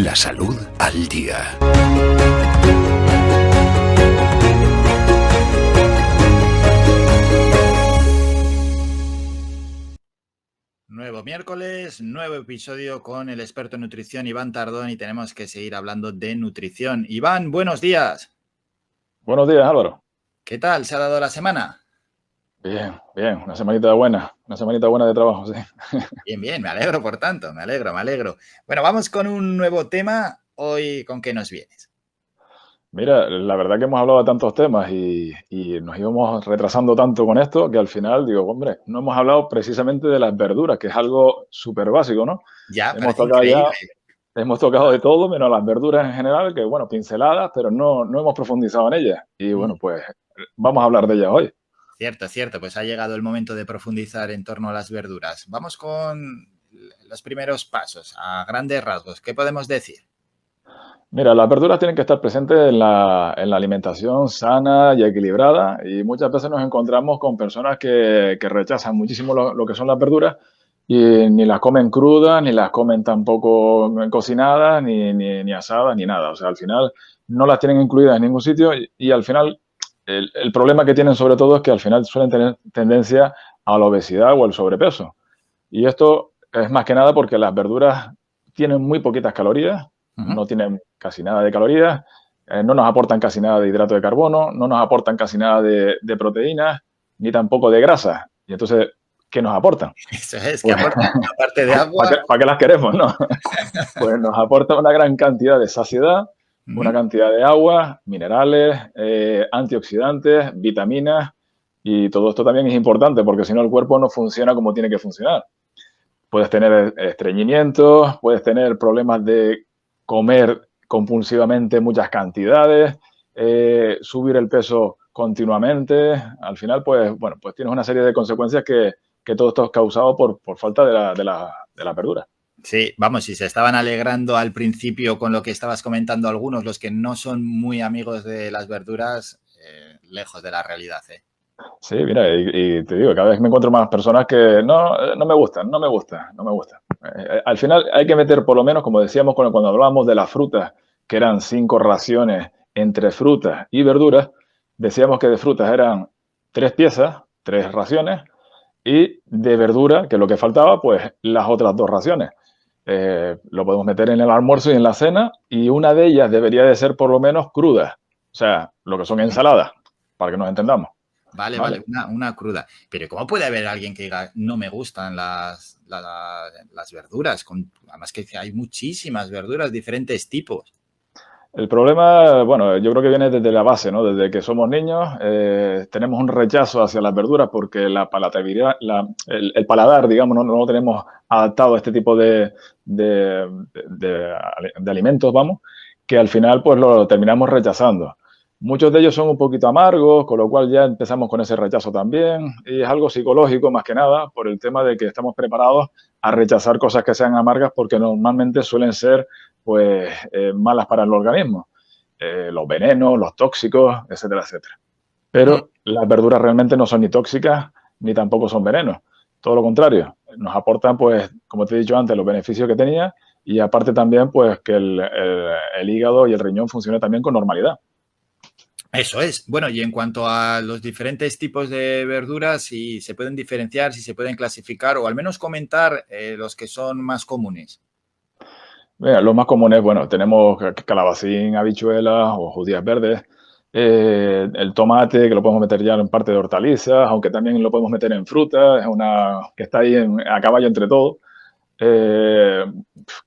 La salud al día. Nuevo miércoles, nuevo episodio con el experto en nutrición Iván Tardón y tenemos que seguir hablando de nutrición. Iván, buenos días. Buenos días, Álvaro. ¿Qué tal? ¿Se ha dado la semana? Bien, una semanita buena de trabajo, sí. Bien, me alegro por tanto, me alegro. Bueno, vamos con un nuevo tema. Hoy, ¿con qué nos vienes? Mira, la verdad que hemos hablado de tantos temas y nos íbamos retrasando tanto con esto que al final digo, hombre, no hemos hablado precisamente de las verduras, que es algo súper básico, ¿no? Ya, Hemos parece tocado increíble. hemos tocado de todo, menos las verduras en general, que bueno, pinceladas, pero no hemos profundizado en ellas. Y bueno, pues vamos a hablar de ellas hoy. Cierto, pues ha llegado el momento de profundizar en torno a las verduras. Vamos con los primeros pasos, a grandes rasgos. ¿Qué podemos decir? Mira, las verduras tienen que estar presentes en la alimentación sana y equilibrada y muchas veces nos encontramos con personas que rechazan muchísimo lo que son las verduras y ni las comen crudas, ni las comen tampoco cocinadas, ni asadas, ni nada. O sea, al final no las tienen incluidas en ningún sitio y al final el problema que tienen sobre todo es que al final suelen tener tendencia a la obesidad o al sobrepeso. Y esto es más que nada porque las verduras tienen muy poquitas calorías, no tienen casi nada de calorías, no nos aportan casi nada de hidrato de carbono, no nos aportan casi nada de proteínas, ni tampoco de grasa. Y entonces, ¿qué nos aportan? Eso es, que Pues, aportan, aparte de agua. ¿para qué las queremos, no? Pues nos aporta una gran cantidad de saciedad, una cantidad de agua, minerales, antioxidantes, vitaminas, y todo esto también es importante porque si no el cuerpo no funciona como tiene que funcionar. Puedes tener estreñimientos, puedes tener problemas de comer compulsivamente muchas cantidades, subir el peso continuamente. Al final, pues tienes una serie de consecuencias que todo esto es causado por falta de la verdura. Sí, vamos, si se estaban alegrando al principio con lo que estabas comentando algunos, los que no son muy amigos de las verduras, lejos de la realidad, ¿eh? Sí, mira, y te digo, cada vez me encuentro más personas que no me gustan. Al final hay que meter por lo menos, como decíamos cuando hablábamos de las frutas, que eran 5 raciones entre frutas y verduras, decíamos que de frutas eran 3 piezas, 3 raciones, y de verdura, que es lo que faltaba, pues las otras 2 raciones. Lo podemos meter en el almuerzo y en la cena, y una de ellas debería de ser por lo menos cruda, o sea, lo que son ensaladas, para que nos entendamos. Vale, una cruda. Pero ¿cómo puede haber alguien que diga no me gustan las verduras? Además que hay muchísimas verduras, diferentes tipos. El problema, bueno, yo creo que viene desde la base, ¿no? Desde que somos niños tenemos un rechazo hacia las verduras porque la palatabilidad, el paladar, digamos, no lo tenemos adaptado a este tipo de alimentos, vamos, que al final pues lo terminamos rechazando. Muchos de ellos son un poquito amargos, con lo cual ya empezamos con ese rechazo también. Y es algo psicológico más que nada, por el tema de que estamos preparados a rechazar cosas que sean amargas porque normalmente suelen ser pues malas para el organismo. Los venenos, los tóxicos, etcétera, etcétera. Pero las verduras realmente no son ni tóxicas ni tampoco son venenos. Todo lo contrario, nos aportan, pues, como te he dicho antes, los beneficios que tenía y aparte también, pues, que el hígado y el riñón funcionen también con normalidad. Eso es. Bueno, y en cuanto a los diferentes tipos de verduras, si se pueden diferenciar, si se pueden clasificar o al menos comentar los que son más comunes. Mira, los más comunes, bueno, tenemos calabacín, habichuelas o judías verdes, el tomate, que lo podemos meter ya en parte de hortalizas, aunque también lo podemos meter en frutas, es una que está ahí a caballo entre todo.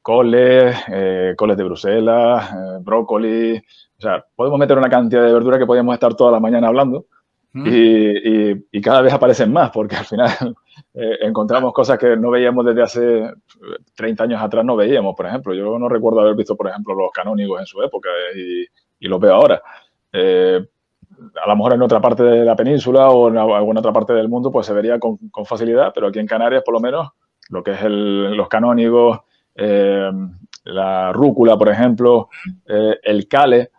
Coles de Bruselas, brócoli, o sea, podemos meter una cantidad de verdura que podríamos estar toda la mañana hablando y cada vez aparecen más porque al final encontramos cosas que no veíamos desde hace 30 años atrás, no veíamos, por ejemplo. Yo no recuerdo haber visto, por ejemplo, los canónigos en su época y los veo ahora. A lo mejor en otra parte de la península o en alguna otra parte del mundo pues se vería con facilidad, pero aquí en Canarias por lo menos lo que es los canónigos, la rúcula, por ejemplo, el cale,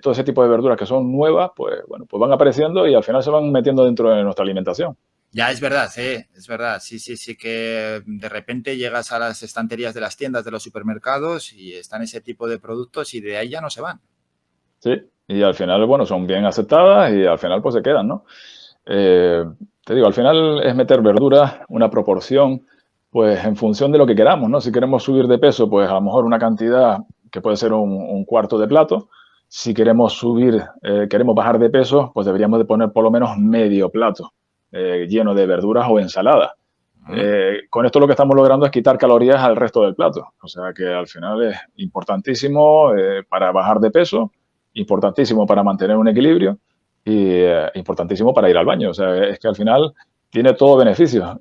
todo ese tipo de verduras que son nuevas, pues bueno, pues van apareciendo y al final se van metiendo dentro de nuestra alimentación. Ya, es verdad, es verdad. Sí, sí, sí que de repente llegas a las estanterías de las tiendas, de los supermercados y están ese tipo de productos y de ahí ya no se van. Sí, y al final, bueno, son bien aceptadas y al final pues se quedan, ¿no? Eh, Te digo, al final es meter verduras, una proporción, pues en función de lo que queramos, ¿no? Si queremos subir de peso, pues a lo mejor una cantidad que puede ser un cuarto de plato. Si queremos subir, queremos bajar de peso, pues deberíamos de poner por lo menos medio plato lleno de verduras o ensalada. Mm. Con esto lo que estamos logrando es quitar calorías al resto del plato. O sea que al final es importantísimo para bajar de peso, importantísimo para mantener un equilibrio y importantísimo para ir al baño. O sea, es que al final tiene todo beneficios.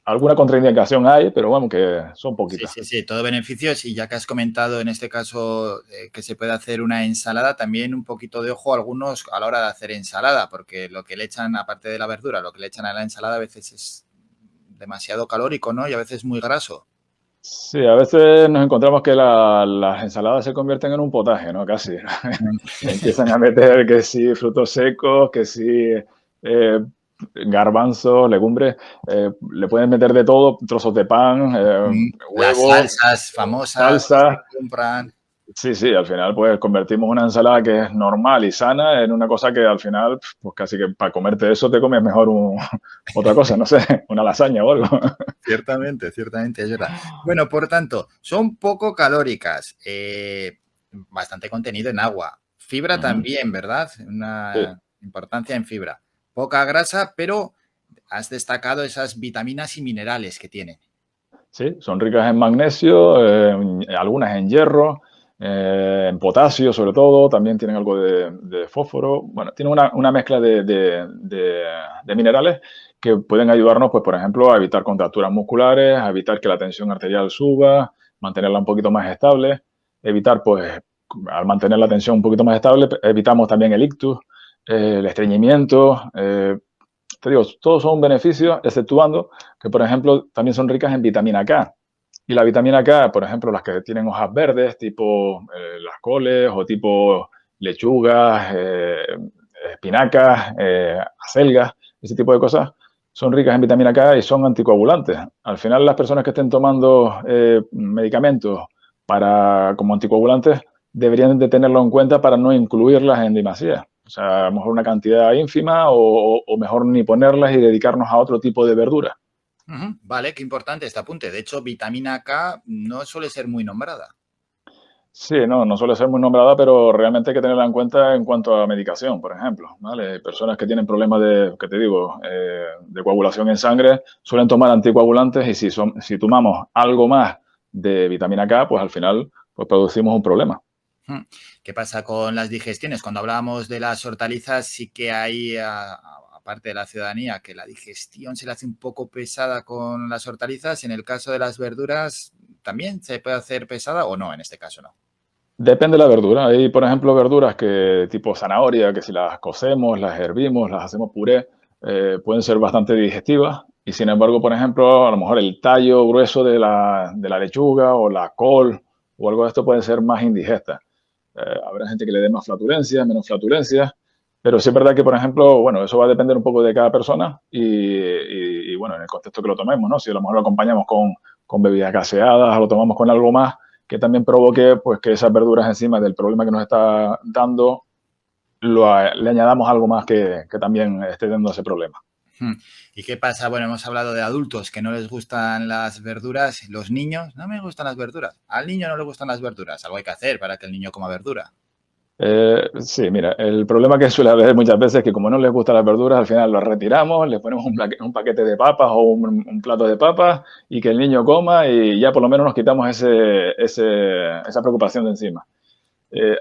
Alguna contraindicación hay, pero bueno, que son Sí, poquitas. sí, sí, todo beneficios y ya que has comentado en este caso que se puede hacer una ensalada, también un poquito de ojo a algunos a la hora de hacer ensalada, porque lo que le echan, aparte de la verdura, lo que le echan a la ensalada a veces es demasiado calórico, ¿no? Y a veces muy graso. Sí, a veces nos encontramos que las ensaladas se convierten en un potaje, ¿no? Casi. Le empiezan a meter que sí frutos secos, que sí garbanzos, legumbres, le pueden meter de todo, trozos de pan, Las huevo, salsas famosas que se salsa. compran. Sí, sí, al final pues convertimos una ensalada que es normal y sana en una cosa que al final, pues casi que para comerte eso te comes mejor otra cosa, no sé, una lasaña o algo. Ciertamente, ciertamente, es verdad. Bueno, por tanto, son poco calóricas, bastante contenido en agua. Fibra Ujú. también, ¿verdad? Sí, Una importancia en fibra. Poca grasa, pero has destacado esas vitaminas y minerales que tienen. sí, son ricas en magnesio, algunas en hierro, en potasio sobre todo, también tienen algo de fósforo. Bueno, tienen una mezcla de minerales que pueden ayudarnos, pues, por ejemplo, a evitar contracturas musculares, a evitar que la tensión arterial suba, mantenerla un poquito más estable, evitar, pues, al mantener la tensión un poquito más estable, evitamos también el ictus, el estreñimiento. Te digo, todos son beneficios, exceptuando que, por ejemplo, también son ricas en vitamina K. Y la vitamina K, por ejemplo, las que tienen hojas verdes, tipo las coles o tipo lechugas, espinacas, acelgas, ese tipo de cosas, son ricas en vitamina K y son anticoagulantes. Al final, las personas que estén tomando medicamentos como anticoagulantes deberían de tenerlo en cuenta para no incluirlas en demasía. O sea, a lo mejor una cantidad ínfima o mejor ni ponerlas y dedicarnos a otro tipo de verdura. Ujú. Vale, qué importante este apunte. De hecho, vitamina K no suele ser muy nombrada. Sí, no, no suele ser muy nombrada, pero realmente hay que tenerla en cuenta en cuanto a medicación, por ejemplo, ¿vale? Hay personas que tienen problemas ¿qué te digo?, de coagulación en sangre, suelen tomar anticoagulantes y si tomamos algo más de vitamina K, pues al final pues producimos un problema. Mm. ¿Qué pasa con las digestiones? Cuando hablábamos de las hortalizas, sí que hay, aparte de la ciudadanía, que la digestión se le hace un poco pesada con las hortalizas. En el caso de las verduras, ¿también se puede hacer pesada o no? En este caso no. Depende de la verdura. Hay, por ejemplo, verduras que tipo zanahoria, que si las cocemos, las hervimos, las hacemos puré, pueden ser bastante digestivas. Y sin embargo, por ejemplo, a lo mejor el tallo grueso de la lechuga o la col o algo de esto puede ser más indigesta. Habrá gente que le dé más flatulencias, menos flatulencias, pero sí es verdad que, por ejemplo, bueno, eso va a depender un poco de cada persona y, bueno, en el contexto que lo tomemos, ¿no? Si a lo mejor lo acompañamos con bebidas gaseadas, o lo tomamos con algo más que también provoque, pues, que esas verduras encima del problema que nos está dando, le añadamos algo más que también esté dando ese problema. Mm. ¿Y qué pasa? Bueno, hemos hablado de adultos que no les gustan las verduras. Los niños, no me gustan las verduras. Al niño no le gustan las verduras. Algo hay que hacer para que el niño coma verdura. Sí, mira, el problema que suele haber muchas veces es que como no les gustan las verduras, al final las retiramos, le ponemos un paquete de papas o un plato de papas y que el niño coma y ya por lo menos nos quitamos esa preocupación de encima.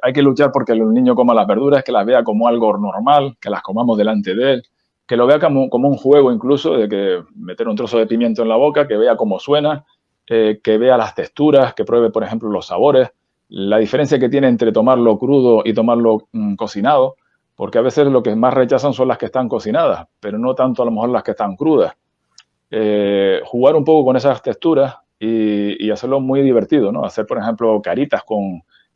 Hay que luchar porque el niño coma las verduras, que las vea como algo normal, que las comamos delante de él, que lo vea como un juego incluso, de que meter un trozo de pimiento en la boca, que vea cómo suena, que vea las texturas, que pruebe, por ejemplo, los sabores, la diferencia que tiene entre tomarlo crudo y tomarlo cocinado, porque a veces lo que más rechazan son las que están cocinadas, pero no tanto a lo mejor las que están crudas. Jugar un poco con esas texturas y hacerlo muy divertido, ¿no? Hacer, por ejemplo, caritas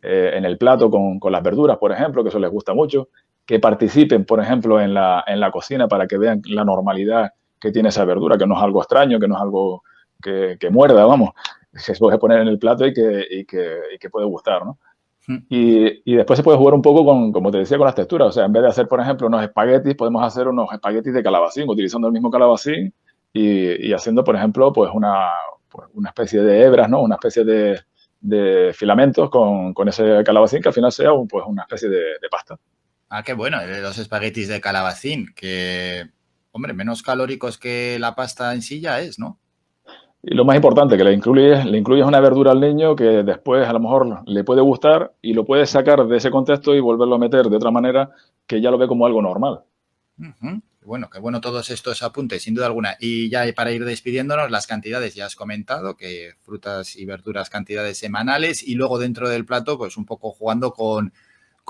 en el plato con las verduras, por ejemplo, que eso les gusta mucho. que participen, por ejemplo, en la cocina para que vean la normalidad que tiene esa verdura, que no es algo extraño, que no es algo que muerda, vamos, que se puede poner en el plato y que puede gustar, ¿no? Mm. Y después se puede jugar un poco con, como te decía, con las texturas. O sea, en vez de hacer, por ejemplo, unos espaguetis, podemos hacer unos espaguetis de calabacín, utilizando el mismo calabacín y haciendo, por ejemplo, pues una especie de hebras, ¿no? Una especie de filamentos con ese calabacín que al final sea pues una especie de pasta. Ah, qué bueno, los espaguetis de calabacín, que, hombre, menos calóricos que la pasta en sí ya es, ¿no? Y lo más importante, que le incluyes una verdura al niño que después a lo mejor le puede gustar y lo puedes sacar de ese contexto y volverlo a meter de otra manera que ya lo ve como algo normal. Ujú. Bueno, qué bueno todos estos apuntes, sin duda alguna. Y ya para ir despidiéndonos, las cantidades, ya has comentado que frutas y verduras, cantidades semanales, y luego dentro del plato, pues un poco jugando con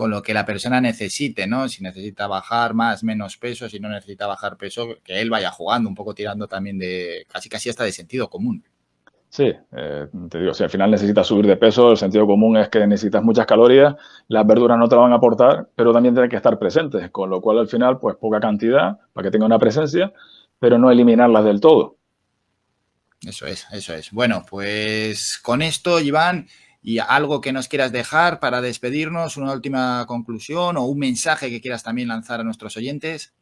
lo que la persona necesite, ¿no? Si necesita bajar más, menos peso, si no necesita bajar peso, que él vaya jugando, un poco tirando también de casi casi hasta de sentido común. Sí, te digo, si al final necesitas subir de peso, el sentido común es que necesitas muchas calorías, las verduras no te lo van a aportar, pero también tienen que estar presentes, con lo cual al final, pues poca cantidad para que tenga una presencia, pero no eliminarlas del todo. Eso es, eso es. Bueno, pues con esto, Iván, y algo que nos quieras dejar para despedirnos, una última conclusión o un mensaje que quieras también lanzar a nuestros oyentes.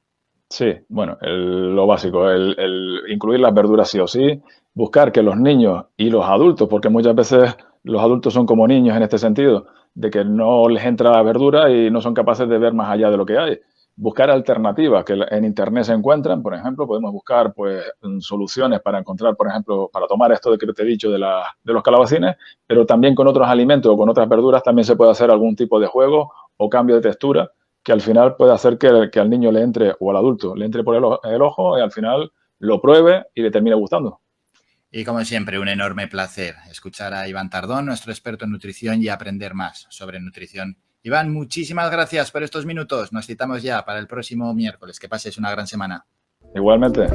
Sí, bueno, lo básico, el incluir las verduras sí o sí, buscar que los niños y los adultos, porque muchas veces los adultos son como niños en este sentido, de que no les entra la verdura y no son capaces de ver más allá de lo que hay. Buscar alternativas que en Internet se encuentran, por ejemplo, podemos buscar pues soluciones para encontrar, por ejemplo, para tomar esto de que te he dicho de los calabacines, pero también con otros alimentos o con otras verduras también se puede hacer algún tipo de juego o cambio de textura que al final puede hacer que al niño le entre o al adulto le entre por el ojo y al final lo pruebe y le termine gustando. Y como siempre, un enorme placer escuchar a Iván Tardón, nuestro experto en nutrición, y aprender más sobre nutrición. Iván, muchísimas gracias por estos minutos. Nos citamos ya para el próximo miércoles. Que pases una gran semana. Igualmente.